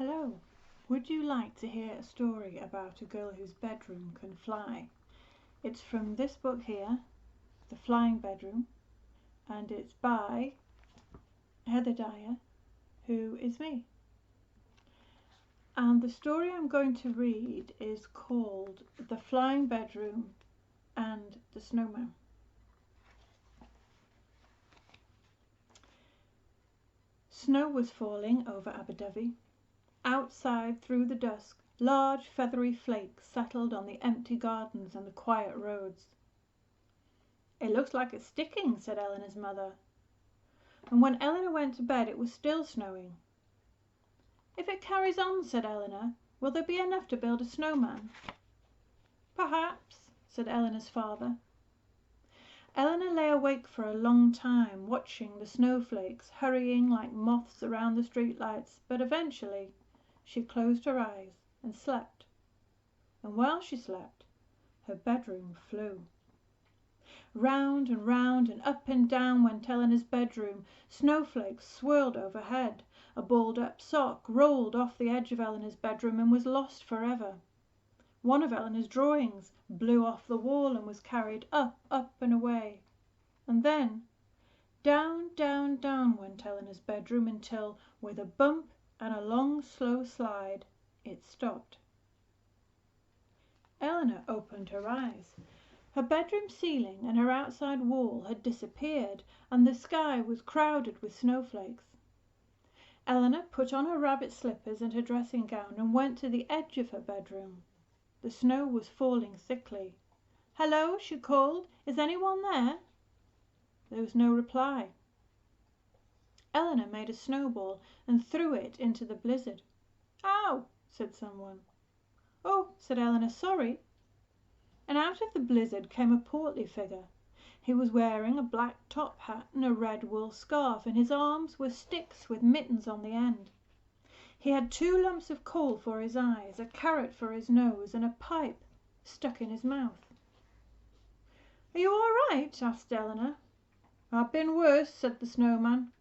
Hello, would you like to hear a story about a girl whose bedroom can fly? It's from this book here, The Flying Bedroom, and it's by Dyer, who is me. And the story I'm going to read is called The Flying Bedroom and the Snowman. Snow was falling over Abu Dhabi. Outside, through the dusk, large feathery flakes settled on the empty gardens and the quiet roads. "It looks like it's sticking," said Eleanor's mother. And when Eleanor went to bed it was still snowing. "If it carries on," said Eleanor, "will there be enough to build a snowman?" "Perhaps," said Eleanor's father. Eleanor lay awake for a long time, watching the snowflakes hurrying like moths around the streetlights, but eventually she closed her eyes and slept. And while she slept, her bedroom flew. Round and up and down went Eleanor's bedroom. Snowflakes swirled overhead. A balled-up sock rolled off the edge of Eleanor's bedroom and was lost forever. One of Eleanor's drawings blew off the wall and was carried up and away. And then down went Eleanor's bedroom until, with a bump and a long slow slide, it stopped. Eleanor opened her eyes. Her bedroom ceiling and her outside wall had disappeared, and the sky was crowded with snowflakes. Eleanor put on her rabbit slippers and her dressing gown and went to the edge of her bedroom. The snow was falling thickly. "Hello," she called. "Is anyone there?" There was no reply. Eleanor made a snowball and threw it into the blizzard. "Ow!" said someone. "Oh," said Eleanor, "sorry." And out of the blizzard came a portly figure. He was wearing a black top hat and a red wool scarf, and his arms were sticks with mittens on the end. He had 2 lumps of coal for his eyes, a carrot for his nose, and a pipe stuck in his mouth. "Are you all right?" asked Eleanor. "I've been worse," said the snowman.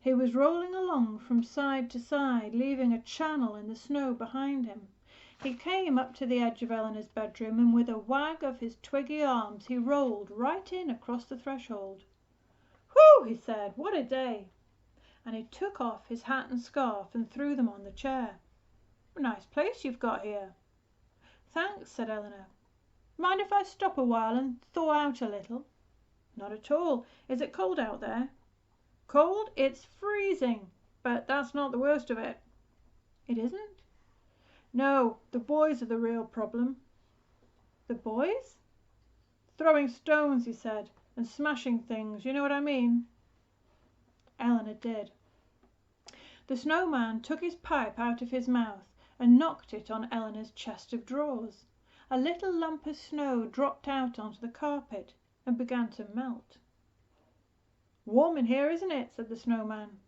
He was rolling along from side to side, leaving a channel in the snow behind him. He came up to the edge of Eleanor's bedroom, and with a wag of his twiggy arms he rolled right in across the threshold. "Whew!" he said, "what a day!" And he took off his hat and scarf and threw them on the chair. "A nice place you've got here." "Thanks," said Eleanor. "Mind if I stop a while and thaw out a little?" "Not at all. Is it cold out there?" "Cold? It's freezing. But that's not the worst of it." "It isn't?" "No, the boys are the real problem." "The boys?" "Throwing stones," he said, "and smashing things. You know what I mean?" Eleanor did. The snowman took his pipe out of his mouth and knocked it on Eleanor's chest of drawers. A little lump of snow dropped out onto the carpet and began to melt. "Warm in here, isn't it?" said the snowman.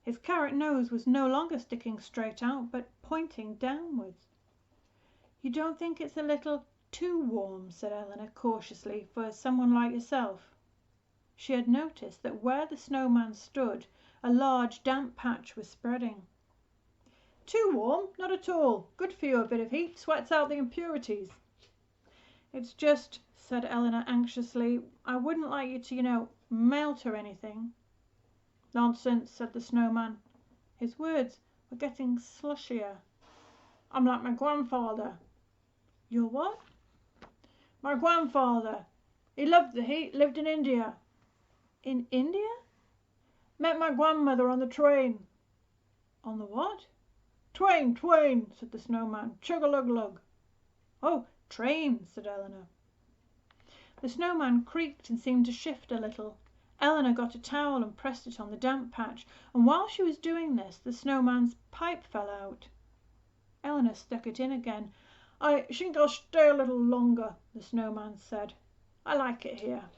His carrot nose was no longer sticking straight out, but pointing downwards. "You don't think it's a little too warm?" said Eleanor cautiously, "for someone like yourself?" She had noticed that where the snowman stood a large damp patch was spreading. "Too warm? Not at all. Good for you, a bit of heat. Sweats out the impurities." "It's just," said Eleanor anxiously, "I wouldn't like you to, melt or anything." "Nonsense," said the snowman. His words were getting slushier. "I'm like my grandfather." "Your what?" "My grandfather. He loved the heat, lived in India." "In India?" "Met my grandmother on the train." "On the what?" "Twain, said the snowman. "Chug-a-lug-lug." "Oh, train," said Eleanor. The snowman creaked and seemed to shift a little. Eleanor got a towel and pressed it on the damp patch, and while she was doing this the snowman's pipe fell out. Eleanor stuck it in again. "I think I'll stay a little longer," the snowman said. "I like it here."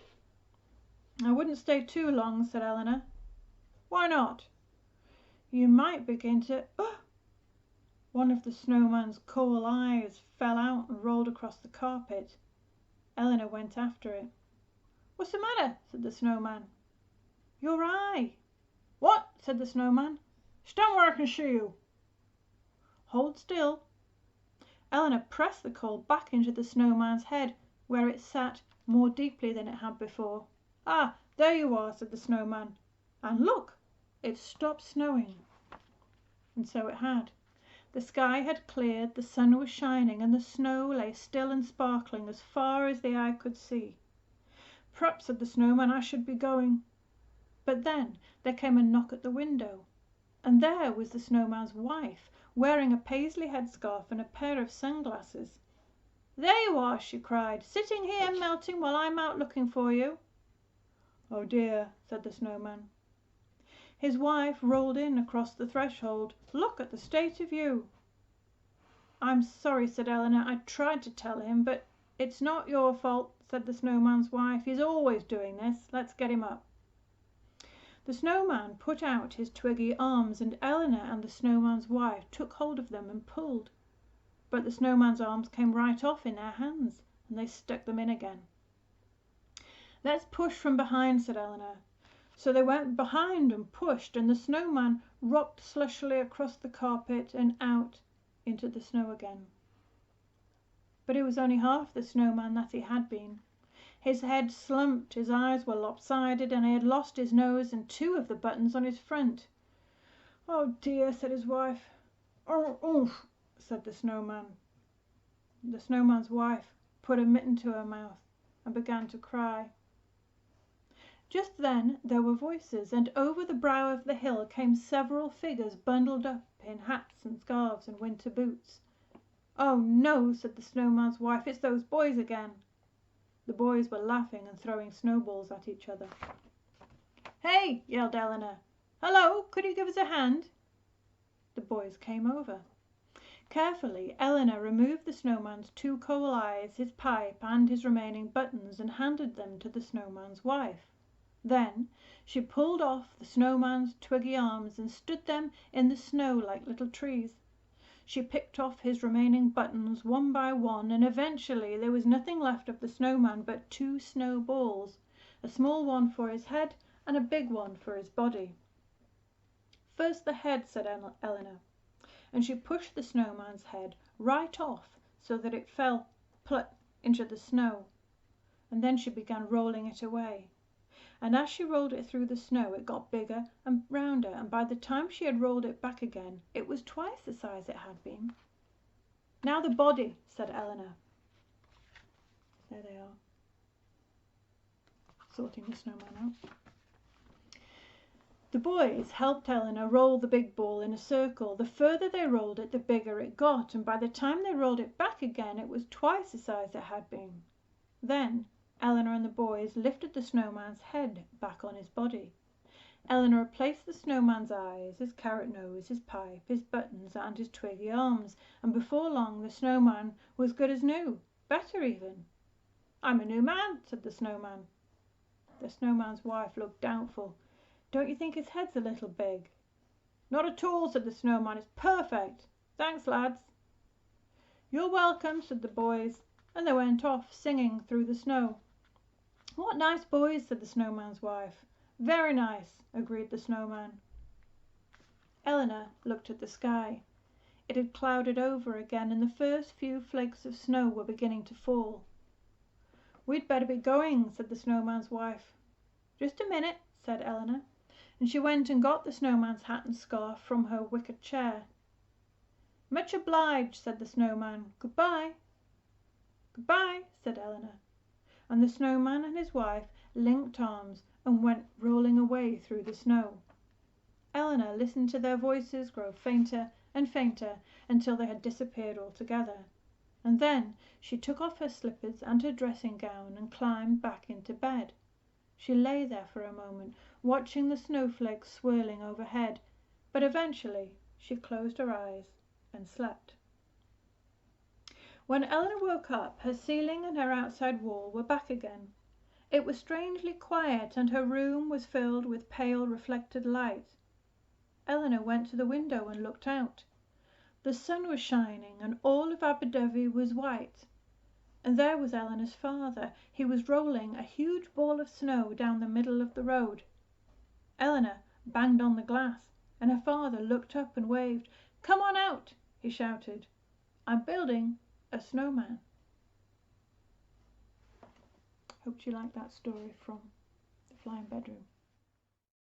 "I wouldn't stay too long," said Eleanor. "Why not?" "You might begin to—" One of the snowman's coal eyes fell out and rolled across the carpet. Eleanor went after it. "What's the matter?" said the snowman. "Your eye." "What?" said the snowman. "Stand where I can see you." Hold still." Eleanor pressed the coal back into the snowman's head, where it sat more deeply than it had before. "Ah, there you are," said the snowman. "And look, it's stopped snowing." And so it had. The sky had cleared, the sun was shining, and the snow lay still and sparkling as far as the eye could see. "Perhaps," said the snowman, "I should be going." But then there came a knock at the window, and there was the snowman's wife, wearing a paisley headscarf and a pair of sunglasses. "There you are," she cried, "sitting here melting while I'm out looking for you." "Oh dear," said the snowman. His wife rolled in across the threshold. "Look at the state of you." "I'm sorry," said Eleanor. "I tried to tell him, but—" "It's not your fault," said the snowman's wife. "He's always doing this. Let's get him up." The snowman put out his twiggy arms, and Eleanor and the snowman's wife took hold of them and pulled. But the snowman's arms came right off in their hands, and they stuck them in again. "Let's push from behind," said Eleanor. So they went behind and pushed, and the snowman rocked slushily across the carpet and out into the snow again. But it was only half the snowman that he had been. His head slumped, his eyes were lopsided, and he had lost his nose and 2 of the buttons on his front. "Oh dear," said his wife. "Oh, oof," said the snowman. The snowman's wife put a mitten to her mouth and began to cry. Just then there were voices, and over the brow of the hill came several figures bundled up in hats and scarves and winter boots. "Oh no," said the snowman's wife, "it's those boys again." The boys were laughing and throwing snowballs at each other. "Hey!" yelled Eleanor. "Hello, could you give us a hand?" The boys came over. Carefully Eleanor removed the snowman's 2 coal eyes, his pipe, and his remaining buttons, and handed them to the snowman's wife. Then she pulled off the snowman's twiggy arms and stood them in the snow like little trees. She picked off his remaining buttons one by one, and eventually there was nothing left of the snowman but 2 snowballs, a small one for his head and a big one for his body. "First the head," said Eleanor, and she pushed the snowman's head right off so that it fell plop into the snow, and then she began rolling it away. And as she rolled it through the snow it got bigger and rounder, and by the time she had rolled it back again it was twice the size it had been. "Now the body," said Eleanor. There they are, sorting the snowman out. The boys helped Eleanor roll the big ball in a circle. The further they rolled it, the bigger it got, and by the time they rolled it back again it was twice the size it had been. Then Eleanor and the boys lifted the snowman's head back on his body. Eleanor replaced the snowman's eyes, his carrot nose, his pipe, his buttons, and his twiggy arms, and before long the snowman was good as new, better even. "I'm a new man," said the snowman. The snowman's wife looked doubtful. "Don't you think his head's a little big?" "Not at all," said the snowman. "It's perfect. Thanks, lads." "You're welcome," said the boys, and they went off singing through the snow. "What nice boys," said the snowman's wife. "Very nice," agreed the snowman. Eleanor looked at the sky. It had clouded over again, and the first few flakes of snow were beginning to fall. "We'd better be going," said the snowman's wife. "Just a minute," said Eleanor, and she went and got the snowman's hat and scarf from her wicker chair. "Much obliged," said the snowman. "Goodbye." "Goodbye," said Eleanor, and the snowman and his wife linked arms and went rolling away through the snow. Eleanor listened to their voices grow fainter and fainter until they had disappeared altogether, and then she took off her slippers and her dressing gown and climbed back into bed. She lay there for a moment, watching the snowflakes swirling overhead, but eventually she closed her eyes and slept. When Eleanor woke up, her ceiling and her outside wall were back again. It was strangely quiet, and her room was filled with pale reflected light. Eleanor went to the window and looked out. The sun was shining, and all of Aberdyfi was white. And there was Eleanor's father. He was rolling a huge ball of snow down the middle of the road. Eleanor banged on the glass, and her father looked up and waved. "Come on out," he shouted, "I'm building a snowman." Hope you liked that story from The Flying Bedroom.